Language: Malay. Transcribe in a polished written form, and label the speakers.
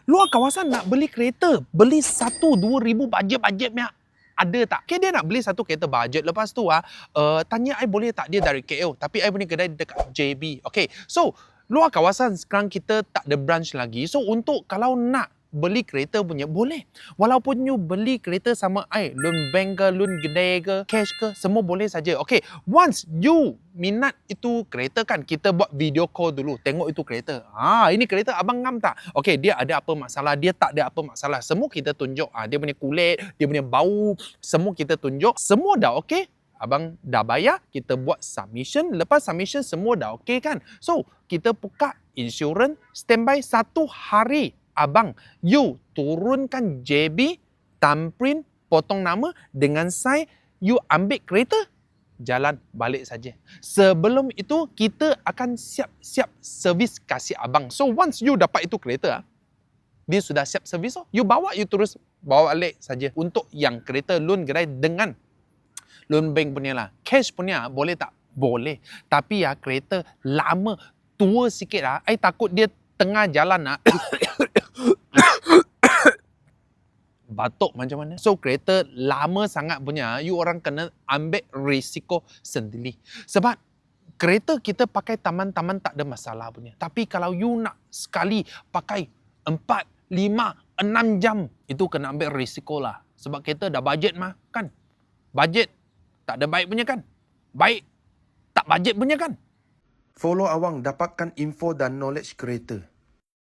Speaker 1: Luar kawasan nak beli kereta, beli 1-2 ribu bajet punya. Ada tak? Okay, dia nak beli satu kereta bajet. Lepas tu tanya I boleh tak dia dari KL. Tapi I punya kedai dekat JB. Okay, so luar kawasan sekarang kita tak ada branch lagi. So untuk kalau nak beli kereta punya, boleh. Walaupun you beli kereta sama I, loan bank ke, loan kedai ke, cash ke, semua boleh saja. Okay, once you minat itu kereta kan, kita buat video call dulu, tengok itu kereta. Ini kereta abang ngam tak? Okay, dia ada apa masalah, dia tak ada apa masalah. Semua kita tunjuk. Dia punya kulit, dia punya bau, semua kita tunjuk. Semua dah okay. Abang dah bayar, kita buat submission. Lepas submission, semua dah okay kan? So, kita buka insurans, standby 1 hari. Abang, you turunkan JB, thumbprint, potong nama dengan sign, you ambil kereta, jalan balik saja. Sebelum itu, kita akan siap-siap servis kasih abang. So, once you dapat itu kereta, dia sudah siap servis, you bawa, you terus bawa balik saja. Untuk yang kereta loan gerai dengan loan bank punya lah. Cash punya, boleh tak? Boleh. Tapi kereta lama, tua sikit I takut dia tengah jalan batuk macam mana. So, kereta lama sangat punya, you orang kena ambil risiko sendiri. Sebab kereta kita pakai taman-taman tak ada masalah punya. Tapi kalau you nak sekali pakai 4, 5, 6 jam, itu kena ambil risiko lah. Sebab kereta dah bajet mah, kan? Bajet tak ada baik punya kan? Baik tak bajet punya kan?
Speaker 2: Follow Awang dapatkan info dan knowledge kereta.